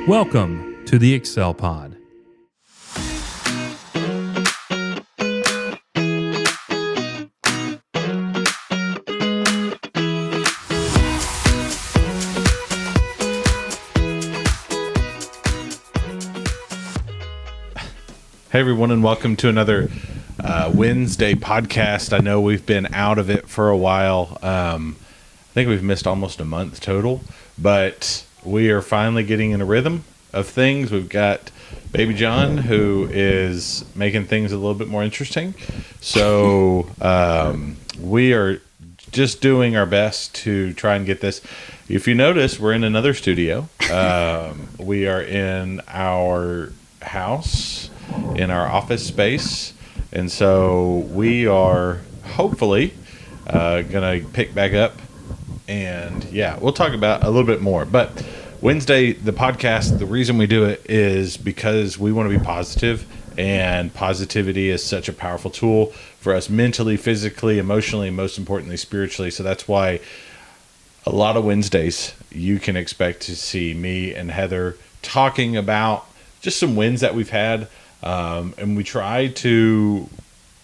Welcome to the Excel Pod. Hey everyone, and welcome to another Wednesday podcast. I know we've been out of it for a while. I think we've missed almost a month total, but we are finally getting in a rhythm of things. We've got Baby John, who is making things a little bit more interesting. So we are just doing our best to try and get this. If you notice, we're in another studio. We are in our house, in our office space, and so we are hopefully gonna pick back up, and we'll talk about a little bit more. But Wednesday, the podcast, the reason we do it is because we want to be positive, and positivity is such a powerful tool for us mentally, physically, emotionally, and most importantly spiritually. So that's why a lot of Wednesdays you can expect to see me and Heather talking about just some wins that we've had. And we try to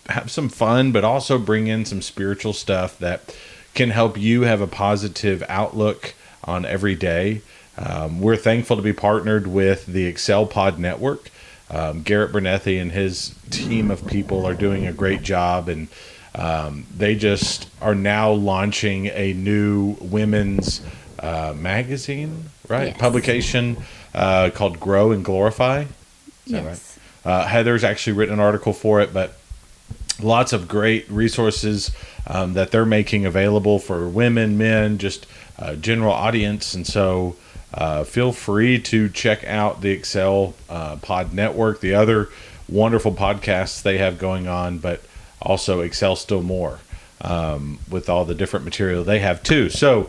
have some fun, but also bring in some spiritual stuff that can help you have a positive outlook on every day. We're thankful to be partnered with the Excel Pod Network. Garrett Bernethi and his team of people are doing a great job, and they just are now launching a new women's magazine, right? Yes. Publication called Grow and Glorify. Is that right? Heather's actually written an article for it, but lots of great resources that they're making available for women, men, just general audience. And so feel free to check out the Excel Pod Network, the other wonderful podcasts they have going on, but also Excel Still More with all the different material they have too. So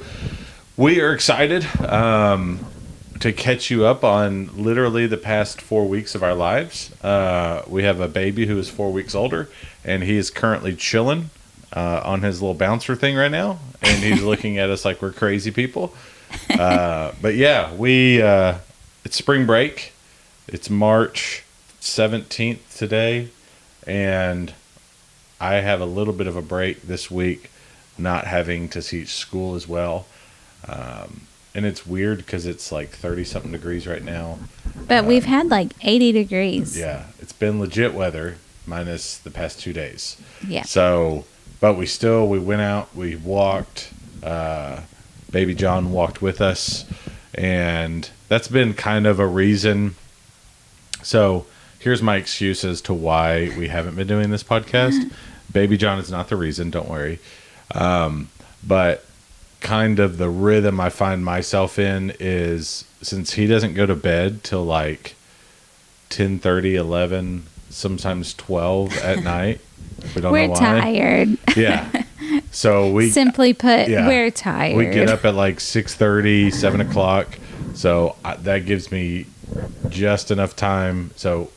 we are excited to catch you up on literally the past 4 weeks of our lives. We have a baby who is 4 weeks older, and he is currently chilling on his little bouncer thing right now, and he's looking at us like we're crazy people. But yeah, it's spring break. It's March 17th today, and I have a little bit of a break this week, not having to teach school as well. And it's weird because it's like 30-something degrees right now. But we've had like 80 degrees. Yeah, it's been legit weather, minus the past 2 days. Yeah. So, but we went out, we walked. Baby John walked with us, and that's been kind of a reason. So here's my excuse as to why we haven't been doing this podcast. Baby John is not the reason, don't worry. But kind of the rhythm I find myself in is, since he doesn't go to bed till like 10:30, 11, sometimes 12 at night. We don't know why. We're tired. Yeah. So simply put, we're tired. We get up at like 6:30, 7 o'clock. So that gives me just enough time. So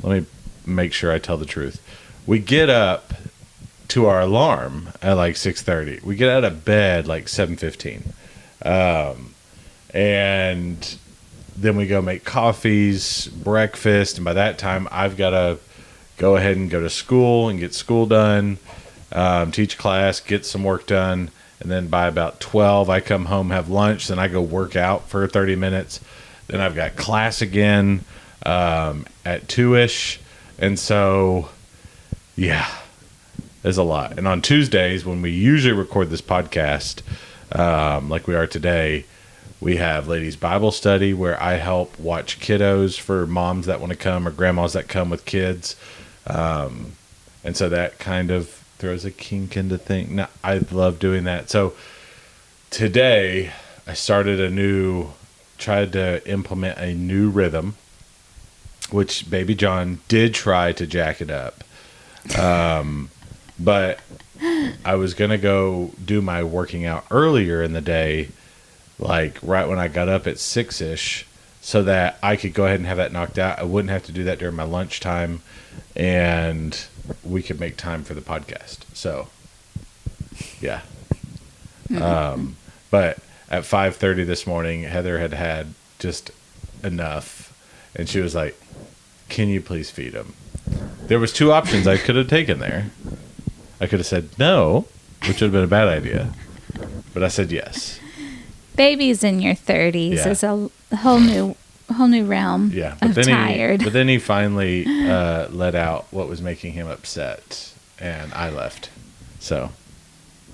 let me make sure I tell the truth. We get up to our alarm at like 6:30. We get out of bed like 7:15. And then we go make coffees, breakfast, and by that time I've got to go ahead and go to school and get school done, teach class, get some work done, and then by about 12 I come home, have lunch, then I go work out for 30 minutes. Then I've got class again at 2ish. And so there's a lot. And on Tuesdays, when we usually record this podcast, like we are today, we have Ladies Bible Study, where I help watch kiddos for moms that want to come or grandmas that come with kids. And so that kind of throws a kink into things. Now, I love doing that. So today, I tried to implement a new rhythm, which Baby John did try to jack it up. But I was going to go do my working out earlier in the day, like right when I got up at 6ish, so that I could go ahead and have that knocked out. I wouldn't have to do that during my lunchtime, and we could make time for the podcast. So, yeah. But at 5:30 this morning, Heather had just enough. And she was like, can you please feed him? There was 2 options I could have taken there. I could have said no, which would have been a bad idea. But I said yes. Babies in your 30s is a whole new realm of tired. But then he finally let out what was making him upset, and I left. So.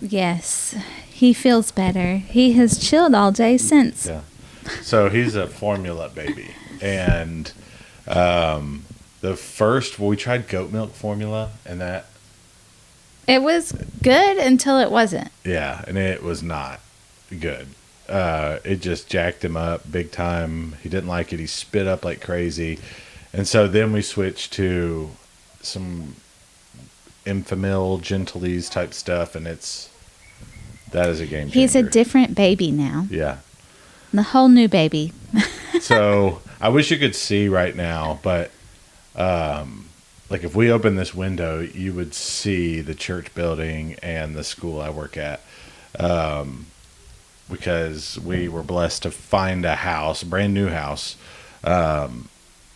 Yes, he feels better. He has chilled all day since. Yeah. So he's a formula baby. And we tried goat milk formula, and that. It was good until it wasn't. Yeah, and it was not good. It just jacked him up big time. He didn't like it. He spit up like crazy. And so then we switched to some Enfamil, Gentilese type stuff, and that is a game changer. He's a different baby now. Yeah. The whole new baby. So I wish you could see right now, but like if we open this window, you would see the church building and the school I work at. Because we were blessed to find a brand new house,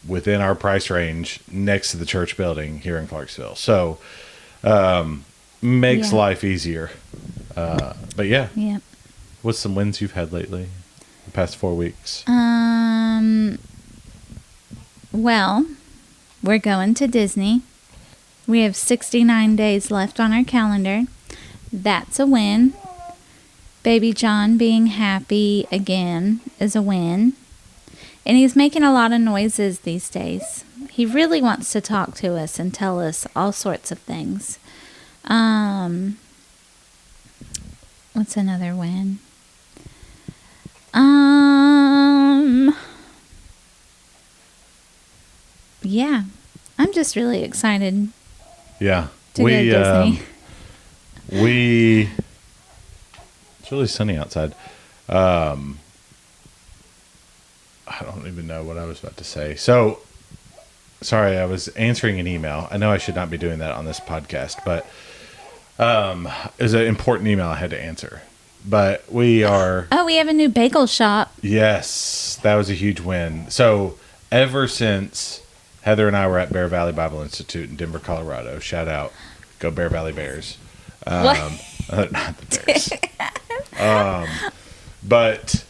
within our price range next to the church building here in Clarksville. So, makes life easier. But yeah. What's some wins you've had lately? The past 4 weeks? Well, we're going to Disney. We have 69 days left on our calendar. That's a win. Baby John being happy again is a win. And he's making a lot of noises these days. He really wants to talk to us and tell us all sorts of things. What's another win? Yeah. I'm just really excited. Yeah. To go to Disney. It's really sunny outside. I don't even know what I was about to say. So, sorry, I was answering an email. I know I should not be doing that on this podcast, but it was an important email I had to answer. But we have a new bagel shop. Yes, that was a huge win. So, ever since Heather and I were at Bear Valley Bible Institute in Denver, Colorado, shout out, go Bear Valley Bears. Not the Bears. But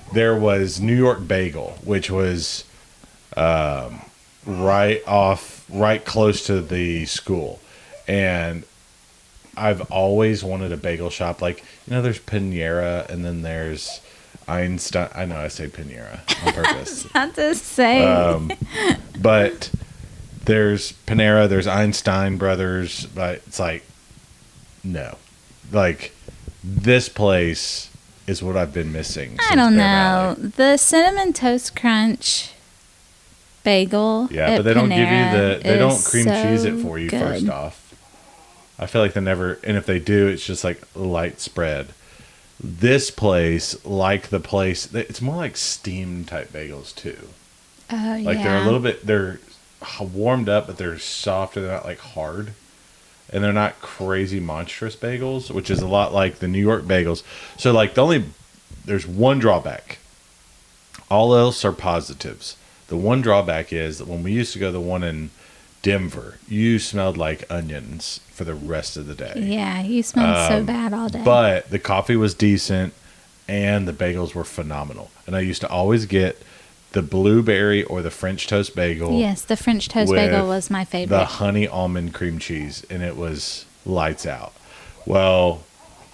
there was New York Bagel, which was right close to the school, and I've always wanted a bagel shop. Like, there's Panera, and then there's Einstein. I know I say Panera on purpose. Not to say. But there's Panera, there's Einstein Brothers, but it's like, no. Like, this place is what I've been missing. I don't know. The Cinnamon Toast Crunch bagel. Yeah, but they don't give you they don't cream cheese it for you, good. First off. I feel like they never, and if they do, it's just like a light spread. This place, like the place, it's more like steamed type bagels too. Oh, yeah. Like they're warmed up, but they're soft and they're not like hard. And they're not crazy monstrous bagels, which is a lot like the New York bagels. So like there's one drawback. All else are positives. The one drawback is that when we used to go to the one in Denver, you smelled like onions for the rest of the day. Yeah, you smelled so bad all day. But the coffee was decent and the bagels were phenomenal. And I used to always get the blueberry or the French toast bagel. Yes, the French toast bagel was my favorite. The honey almond cream cheese, and it was lights out. Well,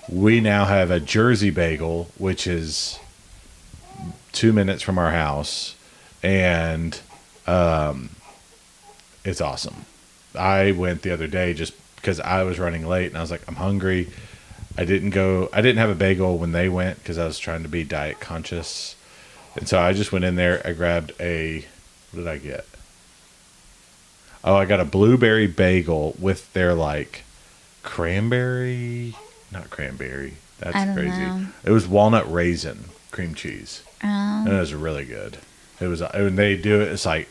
we now have a Jersey bagel, which is 2 minutes from our house, and it's awesome. I went the other day just because I was running late, and I was like, I'm hungry. I didn't have a bagel when they went because I was trying to be diet conscious. And so I just went in there. I grabbed what did I get? Oh, I got a blueberry bagel with their like cranberry. Not cranberry. That's crazy. Know. It was walnut raisin cream cheese. Oh. And it was really good. It was, when they do it, it's like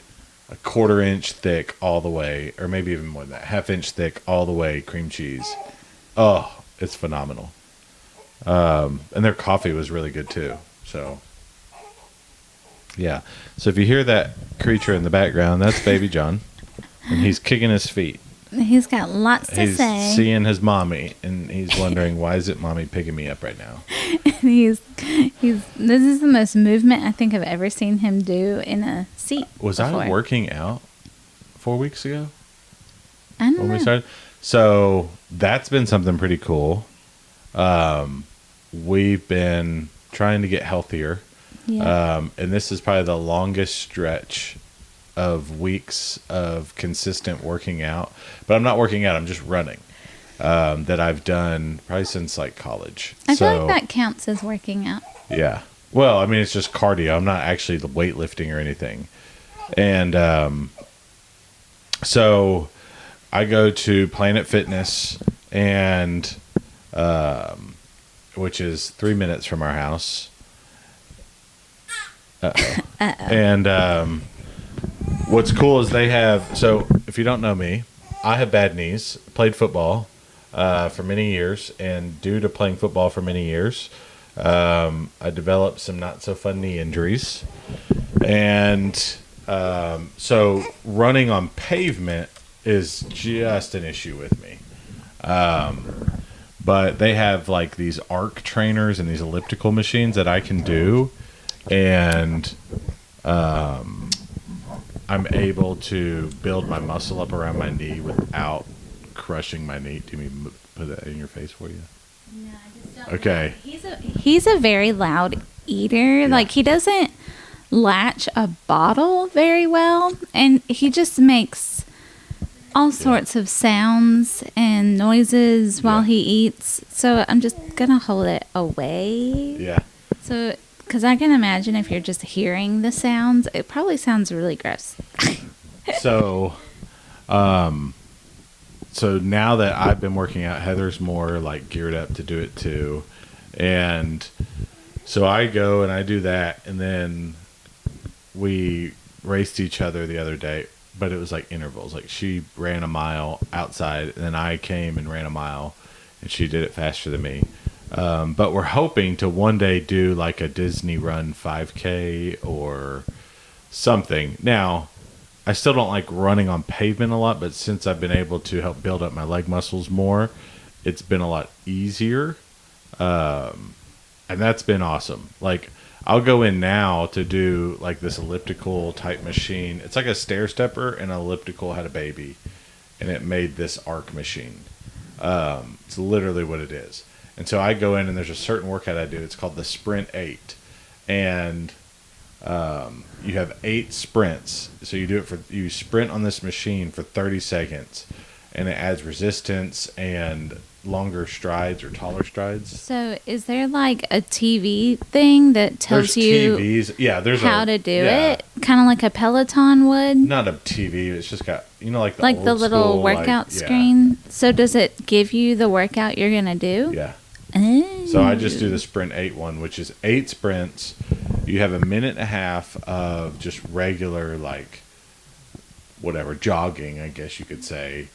a 1/4 inch thick all the way, or maybe even more than that, 1/2 inch thick all the way cream cheese. Oh, it's phenomenal. And their coffee was really good too. So Yeah. So if you hear that creature in the background, that's Baby John, and he's kicking his feet. He's got lots to He's say. seeing his mommy, and he's wondering, why is it mommy picking me up right now? He's this is the most movement I think I've ever seen him do in a seat. Was before. I working out 4 weeks ago I don't when we know. started? So that's been something pretty cool. We've been trying to get healthier. Yeah. And this is probably the longest stretch of weeks of consistent working out. But I'm not working out, I'm just running. That I've done probably since like college. I feel like that counts as working out. Yeah. Well, I mean, it's just cardio. I'm not actually weightlifting or anything. And so I go to Planet Fitness, and which is 3 minutes from our house. And what's cool is they have, so if you don't know me, I have bad knees, played football for many years, and due to playing football for many years, I developed some not so fun knee injuries. And so running on pavement is just an issue with me. But they have like these arc trainers and these elliptical machines that I can do. And I'm able to build my muscle up around my knee without crushing my knee. Do you mean me put that in your face for you? No, I just don't. Okay. He's a very loud eater. Like he doesn't latch a bottle very well, and he just makes all sorts of sounds and noises while he eats. So I'm just gonna hold it away. Yeah. So, because I can imagine if you're just hearing the sounds, it probably sounds really gross. So, so now that I've been working out, Heather's more like geared up to do it too. And so I go and I do that, and then we raced each other the other day, but it was like intervals. Like she ran a mile outside, and then I came and ran a mile, and she did it faster than me. But we're hoping to one day do like a Disney Run 5K or something. Now, I still don't like running on pavement a lot, but since I've been able to help build up my leg muscles more, it's been a lot easier. And that's been awesome. Like, I'll go in now to do like this elliptical type machine. It's like a stair stepper, and an elliptical had a baby, and it made this arc machine. It's literally what it is. And so I go in, and there's a certain workout I do. It's called the Sprint 8. And you have 8 sprints. So you sprint on this machine for 30 seconds, and it adds resistance and longer strides or taller strides. So, is there like a TV thing that tells There's you TVs. Yeah, there's how to do it? Kind of like a Peloton would? Not a TV. It's just got, like the Like old the little school, workout yeah. screen? So, does it give you the workout you're going to do? Yeah. Oh. So I just do the Sprint 8 one, which is 8 sprints. You have a minute and a half of just regular, like, whatever, jogging, I guess you could say.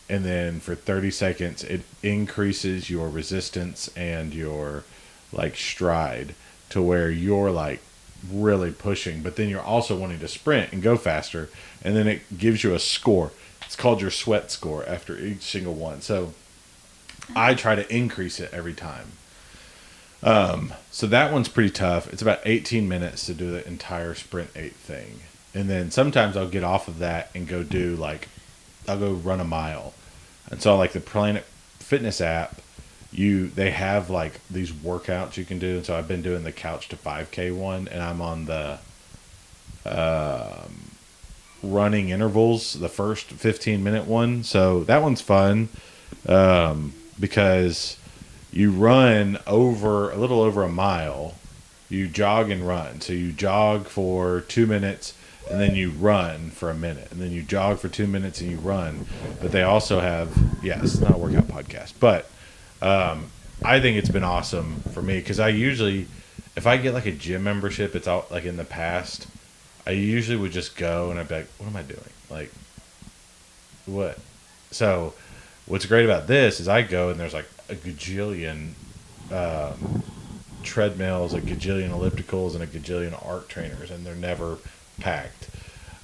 And then for 30 seconds, it increases your resistance and your, like, stride to where you're, like, really pushing. But then you're also wanting to sprint and go faster. And then it gives you a score. It's called your sweat score after each single one. So I try to increase it every time. So that one's pretty tough. It's about 18 minutes to do the entire Sprint 8 thing. And then sometimes I'll get off of that and go do I'll go run a mile. And so like the Planet Fitness app, they have like these workouts you can do. And so I've been doing the Couch to 5K one, and I'm on the running intervals, the first 15-minute one. So that one's fun. Because you run a little over a mile, you jog and run. So you jog for 2 minutes, and then you run for a minute, and then you jog for 2 minutes and you run. But they also have, it's not a workout podcast, but I think it's been awesome for me, because I usually, if I get like a gym membership, it's out like in the past, I usually would just go and I'd be like, what am I doing? Like, what? So what's great about this is I go and there's like a gajillion treadmills, a gajillion ellipticals, and a gajillion arc trainers, and they're never packed.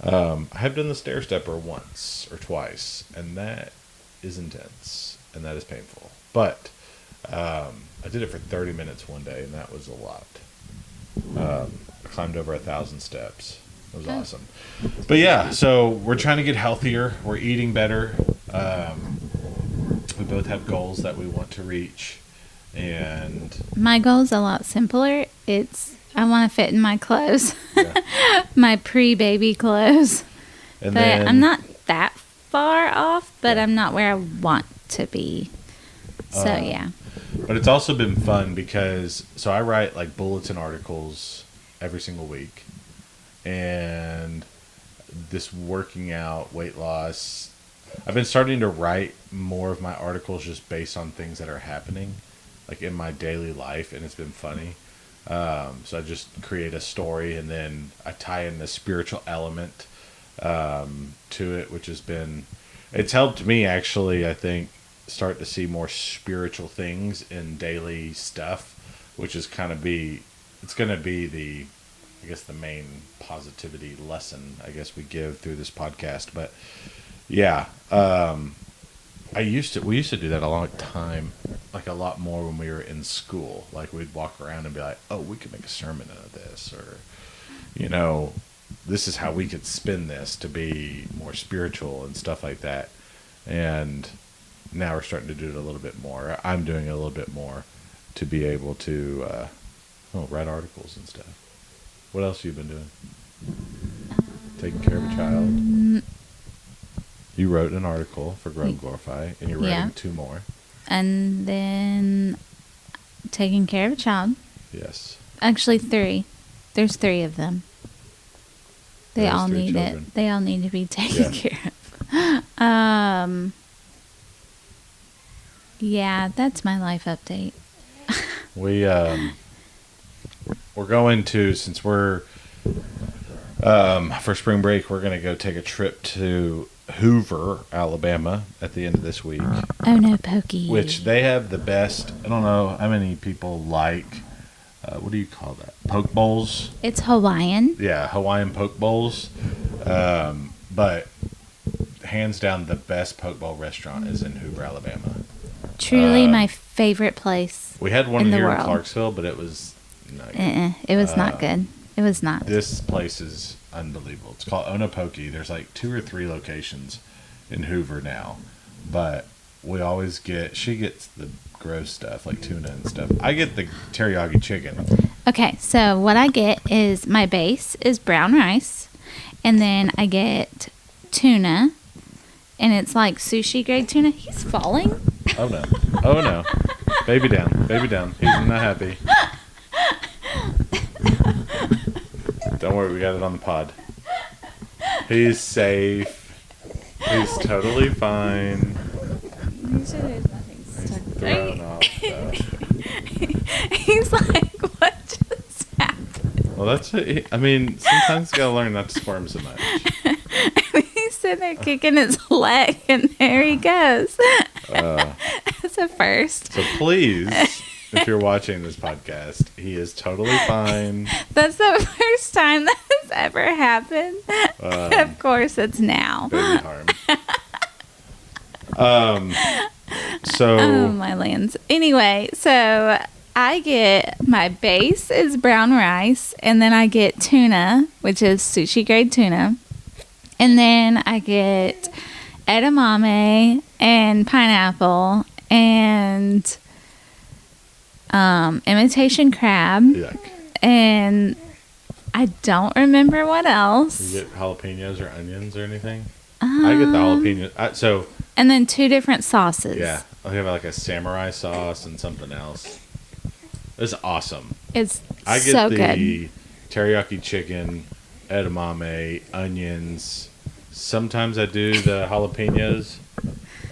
I have done the stair stepper once or twice, and that is intense and that is painful. But I did it for 30 minutes one day, and that was a lot. I climbed over 1,000 steps. It was awesome. But yeah, so we're trying to get healthier. We're eating better. We both have goals that we want to reach, and My goal's a lot simpler. I want to fit in my clothes, yeah. my pre-baby clothes. And But then I'm not that far off, but Yeah. I'm not where I want to be. So yeah. But it's also been fun because I write like bulletin articles every single week, and this working out, weight loss, I've been starting to write more of my articles just based on things that are happening like in my daily life, and it's been funny. So I just create a story, and then I tie in the spiritual element to it, which has been, it's helped me actually, I think, start to see more spiritual things in daily stuff, which is it's going to be the, I guess, the main positivity lesson, I guess, we give through this podcast. But yeah, we used to do that a long time, like a lot more when we were in school. Like we'd walk around and be like, oh, we could make a sermon out of this, or, this is how we could spin this to be more spiritual and stuff like that. And now we're starting to do it a little bit more. I'm doing it a little bit more to be able to write articles and stuff. What else have you been doing? Taking care of a child. You wrote an article for Grow and Glorify, and you're writing 2 more. And then taking care of a child. Yes. Actually, 3. There's 3 of them. They There's all 3 need children. it. They all need to be taken care of. Yeah, that's my life update. We're going to, since we're for spring break, we're going to go take a trip to Hoover, Alabama at the end of this week. Oh no, Pokey. Which they have the best, I don't know how many people like, what do you call that? Poke bowls? It's Hawaiian. Yeah, Hawaiian poke bowls. But hands down, the best poke bowl restaurant is in Hoover, Alabama. Truly my favorite place. We had one in the here in world. Clarksville, but it was not good. It was not good. It was not. This place is unbelievable. It's called Onopoki. There's like 2 or 3 locations in Hoover now, but she gets the gross stuff like tuna and stuff. I get the teriyaki chicken. Okay, so what I get is my base is brown rice, and then I get tuna, and it's like sushi grade tuna. He's falling. Oh no. Oh no. Baby down. Baby down. He's not happy. Don't worry, we got it on the pod. He's safe. He's totally fine. He's Thrown off though. He's like, what just happened? Well, that's it. I mean, sometimes you gotta learn not to squirm so much. He's sitting there kicking his leg, and there he goes. That's a first. So please, if you're watching this podcast, he is totally fine. That's the first time that has ever happened. And of course, it's now. Baby harm. So. Oh, my lands. Anyway, so I get, my base is brown rice, and then I get tuna, which is sushi grade tuna. And then I get edamame and pineapple and imitation crab. Yuck. And I don't remember what else. You get jalapenos or onions or anything? I get the jalapenos. And then 2 different sauces. Yeah, I have like a samurai sauce and something else. It's awesome. It's I get so the good. teriyaki chicken, edamame, onions. Sometimes I do the jalapenos.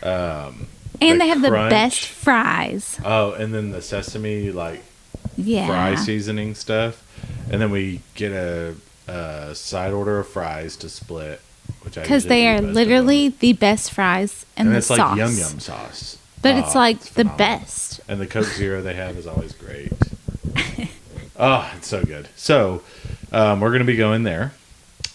And they have crunch. the best fries. Oh, and then the sesame Yeah. fry seasoning stuff. And then we get a side order of fries to split, which I Because usually they eat are most of literally the best fries in them. And the it's sauce. like yum yum sauce. But it's like the phenomenal. best. And the Coke Zero they have is always great. Oh, it's so good. So, we're going to be going there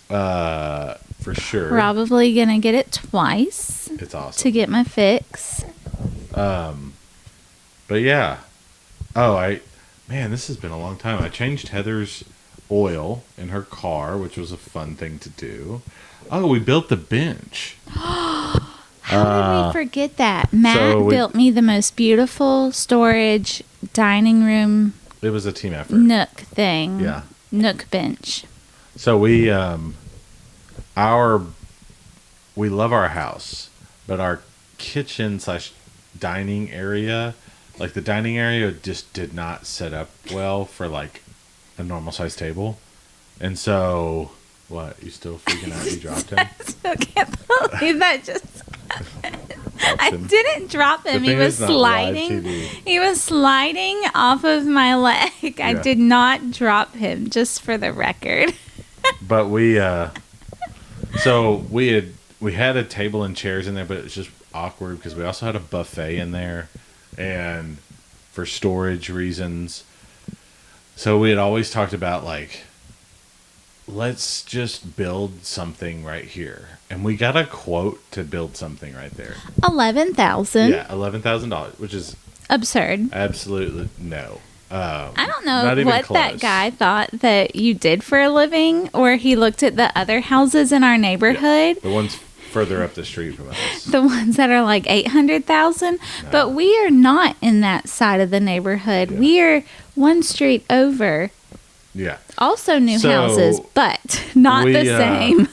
for sure. Probably going to get it twice It's awesome. to get my fix. But yeah. Oh, man, this has been a long time. I changed Heather's oil in her car, which was a fun thing to do. Oh, we built the bench. How did we forget that? Matt built me the most beautiful storage dining room It was a team effort. nook thing. Yeah. Nook bench. So we love our house, but our kitchen / dining area, like the dining area just did not set up well for like a normal size table. And so what, you still freaking out you dropped him? I still can't believe that just I didn't drop him. The He thing was is not live sliding. TV. He was sliding off of my leg. I Yeah. did not drop him, just for the record. But we had a table and chairs in there, but it was just awkward because we also had a buffet in there and for storage reasons. So we had always talked about like, let's just build something right here. And we got a quote to build something right there. 11,000. Yeah, $11,000, which is Absurd. absolutely no. I don't not know even what that close. guy thought that you did for a living, or he looked at the other houses in our neighborhood, The ones further up the street from us. the ones that are like 800,000. But we are not in that side of the neighborhood. Yeah. We are one street over. Yeah. Also new So, houses, but not we, the same.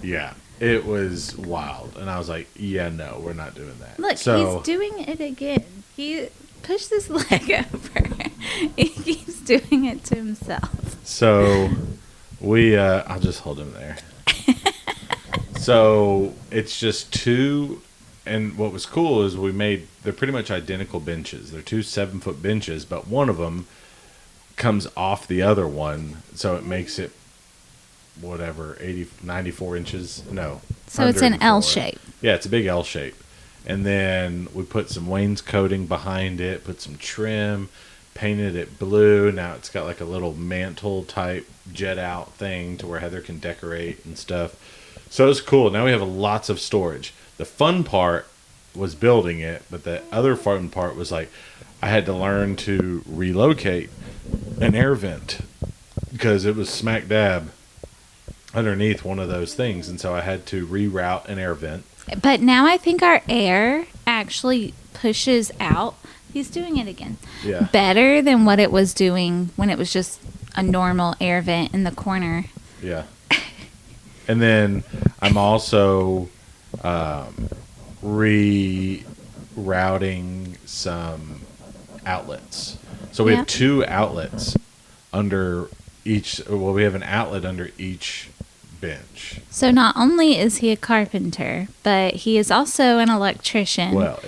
Yeah. It was wild. And I was like, yeah, no, we're not doing that. Look, so, he's doing it again. He pushed his leg over. He keeps doing it to himself. So we, I'll just hold him there. So it's just two, and what was cool is they're pretty much identical benches. They're two 7-foot benches, but one of them comes off the other one, so it makes it whatever 94 inches. No, So it's an 104. L shape. Yeah, it's a big L shape. And then we put some wainscoting behind it, put some trim, painted it blue. Now it's got like a little mantle type jet out thing to where Heather can decorate and stuff. So it's cool. Now we have lots of storage. The fun part was building it, but the other fun part was like I had to learn to relocate an air vent because it was smack dab underneath one of those things. And so I had to reroute an air vent. But now I think our air actually pushes out. He's doing it again. Yeah. Better than what it was doing when it was just a normal air vent in the corner. Yeah. And then I'm also rerouting some outlets. So we Yeah. have 2 outlets under each. Well, we have an outlet under each bench. So not only is he a carpenter, but he is also an electrician. Well,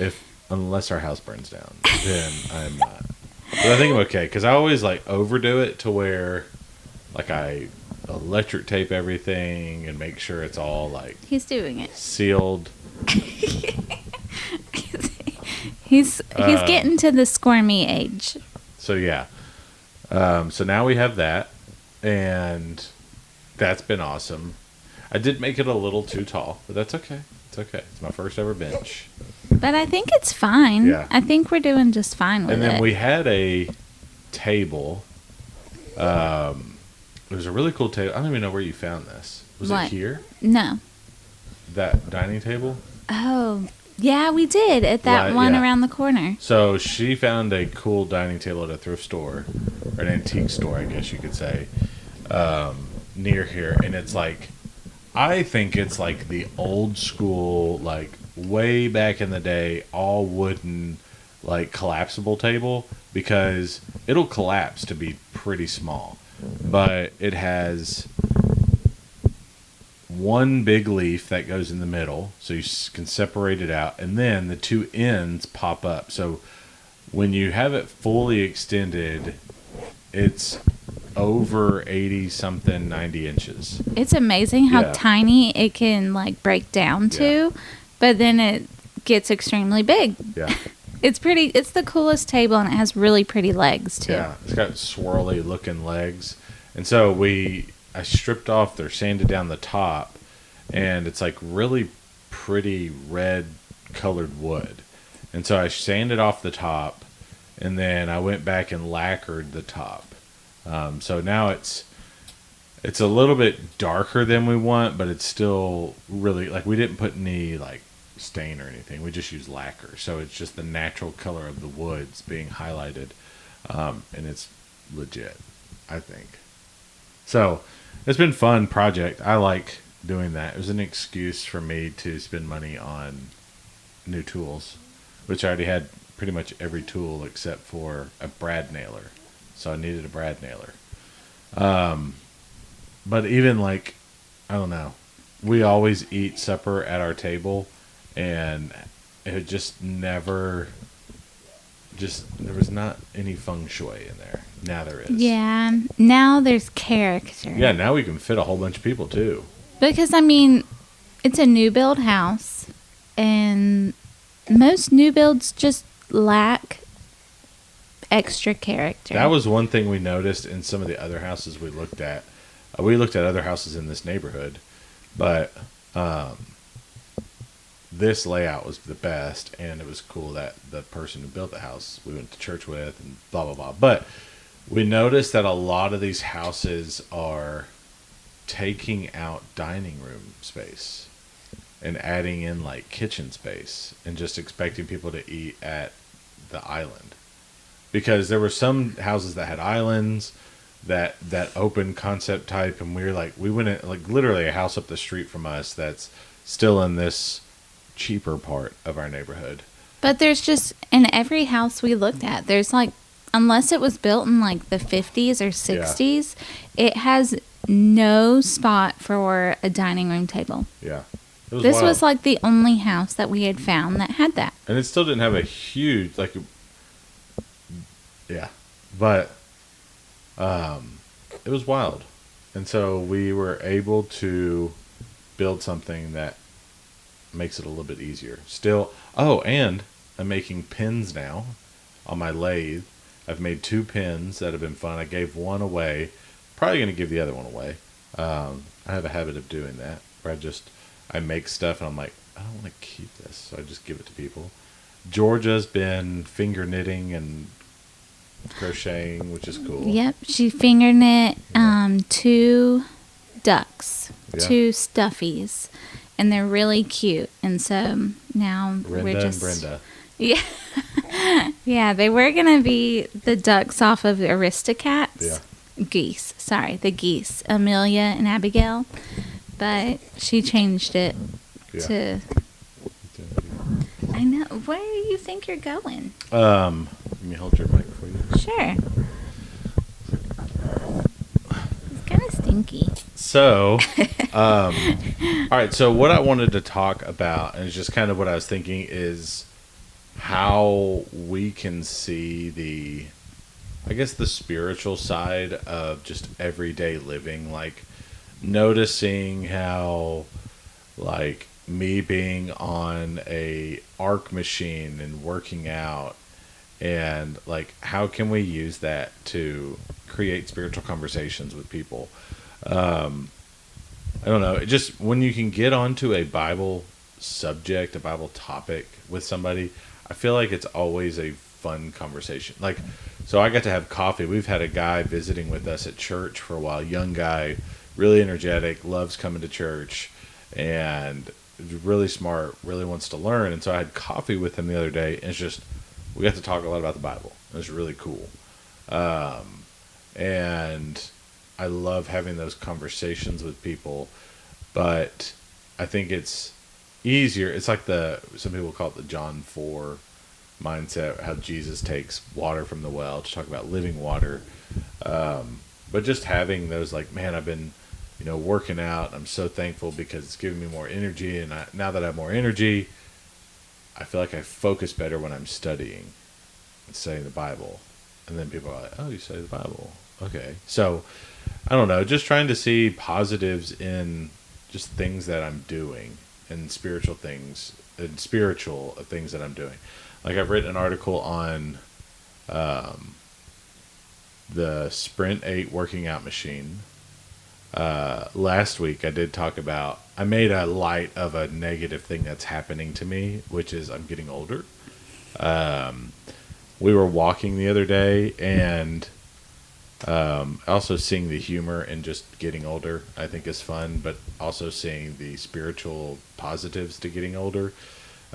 unless our house burns down, then I'm not. But I think I'm okay because I always like overdo it to where like I electric tape everything and make sure it's all like He's doing it. sealed. He's getting to the squirmy age. So yeah. So now we have that, and that's been awesome. I did make it a little too tall, but that's okay. It's okay. It's my first ever bench. But I think it's fine. Yeah. I think we're doing just fine with And then it. we had a table. It was a really cool table. I don't even know where you found this. Was What? it here? No. That dining table? Oh, yeah, we did at that Right, one yeah. around the corner. So she found a cool dining table at a thrift store, or an antique store, I guess you could say, near here. And it's like, I think it's like the old school, like way back in the day, all wooden, like collapsible table, because it'll collapse to be pretty small. But it has one big leaf that goes in the middle, so you can separate it out, and then the 2 ends pop up. So when you have it fully extended, it's over 80 something 90 inches. It's amazing how Yeah. tiny it can like break down to, Yeah. but then it gets extremely big. Yeah. It's pretty. It's the coolest table, and it has really pretty legs too. Yeah, it's got swirly looking legs, and so I stripped off or sanded down the top, and it's like really pretty red colored wood, and so I sanded off the top, and then I went back and lacquered the top. So now it's a little bit darker than we want, but it's still really like we didn't put any like stain or anything. We just used lacquer, so it's just the natural color of the woods being highlighted, and it's legit, I think. So it's been a fun project. I like doing that. It was an excuse for me to spend money on new tools, which I already had pretty much every tool except for a brad nailer. So I needed a brad nailer. But even like, I don't know, we always eat supper at our table, and it just never, there was not any feng shui in there. Now there is. Yeah. Now there's character. Yeah, now we can fit a whole bunch of people too. Because, I mean, it's a new build house, and most new builds just lack extra character. That was one thing we noticed in some of the other houses we looked at. We looked at other houses in this neighborhood, but this layout was the best, and it was cool that the person who built the house we went to church with and blah, blah, blah. But we noticed that a lot of these houses are taking out dining room space and adding in like kitchen space and just expecting people to eat at the island, because there were some houses that had islands, that open concept type, and we went in like literally a house up the street from us that's still in this cheaper part of our neighborhood. But there's just, in every house we looked at, there's like, unless it was built in like the 50s or 60s, it has no spot for a dining room table. Yeah. This was like the only house that we had found that had that. And it still didn't have a huge, like, yeah. But it was wild. And so we were able to build something that makes it a little bit easier. Still, and I'm making pins now on my lathe. I've made 2 pins that have been fun. I gave one away. Probably going to give the other one away. I have a habit of doing that, where I make stuff and I'm like, I don't want to keep this, so I just give it to people. Georgia's been finger knitting and crocheting, which is cool. Yep, she finger knit 2 ducks, Yeah. 2 stuffies, and they're really cute. And so now Brenda we're just and Brenda. Yeah. Yeah, they were going to be the ducks off of Aristocats. Yeah. Geese. Sorry, the geese. Amelia and Abigail. But she changed it to... I know. Where do you think you're going? Let me hold your mic for you. Sure. It's kind of stinky. So, all right. So what I wanted to talk about, and it's just kind of what I was thinking, is how we can see the spiritual side of just everyday living. Like noticing how, like, me being on a arc machine and working out, and like how can we use that to create spiritual conversations with people. I don't know, it just, when you can get onto a Bible subject, a Bible topic with somebody, I feel like it's always a fun conversation. Like, so I got to have coffee. We've had a guy visiting with us at church for a while, young guy, really energetic, loves coming to church, and really smart, really wants to learn. And so I had coffee with him the other day, and it's just, we got to talk a lot about the Bible. It was really cool. And I love having those conversations with people, but I think it's easier. It's like some people call it the John 4 mindset, how Jesus takes water from the well to talk about living water. But just having those, like, man, I've been, working out. I'm so thankful because it's giving me more energy. And now that I have more energy, I feel like I focus better when I'm studying and studying the Bible. And then people are like, oh, you study the Bible. Okay. So, I don't know, just trying to see positives in just things that I'm doing, and spiritual things that I'm doing. like I've written an article on the Sprint 8 working out machine. Last week I did talk about, I made a light of a negative thing that's happening to me, which is I'm getting older. We were walking the other day, and also seeing the humor in just getting older, I think is fun, but also seeing the spiritual positives to getting older.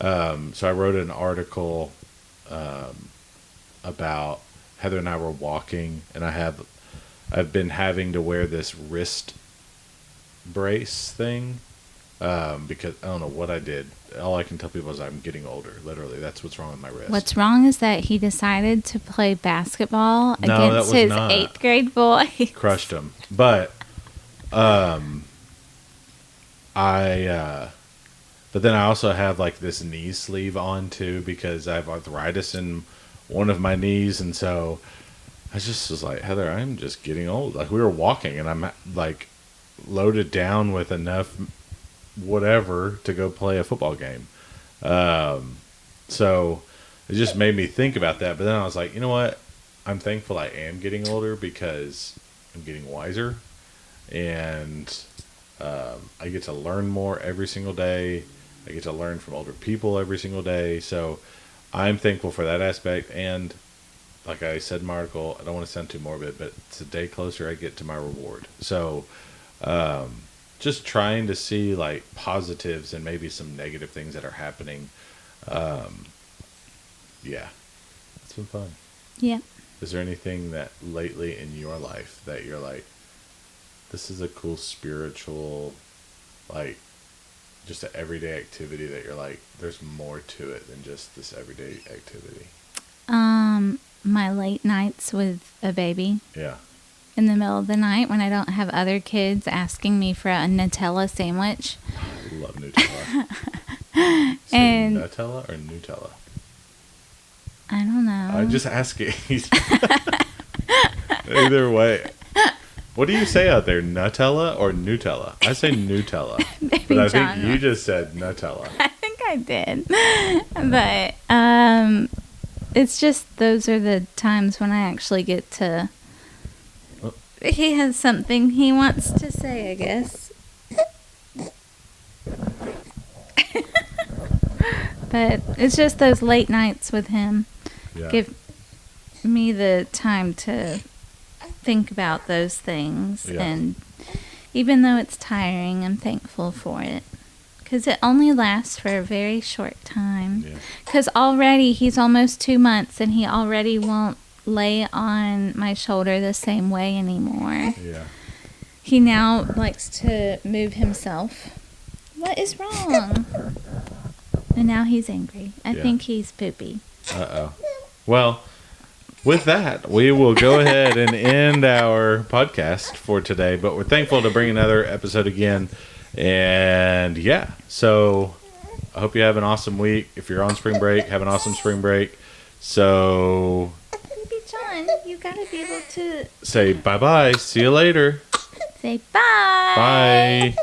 So I wrote an article about Heather and I were walking, and I've been having to wear this wrist brace thing because I don't know what I did. All I can tell people is I'm getting older. Literally, that's what's wrong with my wrist. What's wrong is that he decided to play basketball No, against that was his not. 8th grade boy. Crushed him. But but then I also have like this knee sleeve on too because I have arthritis in one of my knees, and so I just was like, Heather, I'm just getting old. Like we were walking, and I'm like loaded down with enough whatever to go play a football game. So it just made me think about that. But then I was like, you know what? I'm thankful I am getting older because I'm getting wiser, and I get to learn more every single day. I get to learn from older people every single day. So I'm thankful for that aspect. And like I said in my article, I don't want to sound too morbid, but it's a day closer I get to my reward. So just trying to see like positives and maybe some negative things that are happening. Yeah, it's been fun. Yeah. Is there anything that lately in your life that you're like, this is a cool spiritual, like, just an everyday activity that you're like, there's more to it than just this everyday activity? My late nights with a baby Yeah. in the middle of the night when I don't have other kids asking me for a Nutella sandwich. I love Nutella. And Nutella or Nutella? I don't know. I'm just asking. Either way. What do you say out there, Nutella or Nutella? I say Nutella. But I think you just said Nutella. I think I did. But it's just those are the times when I actually get to... Oh. He has something he wants to say, I guess. But it's just those late nights with him. Yeah. Give me the time to think about those things. Yeah. And even though it's tiring, I'm thankful for it. Because it only lasts for a very short time. Yeah. Because already he's almost 2 months and he already won't lay on my shoulder the same way anymore. Yeah. He now likes to move himself. What is wrong? And now he's angry. I Yeah. think he's poopy. Uh-oh. Well, with that, we will go ahead and end our podcast for today. But we're thankful to bring another episode again. And yeah, so I hope you have an awesome week. If you're on spring break, have an awesome spring break. So Baby John, you gotta be able to say bye-bye. See you later. say bye. Bye.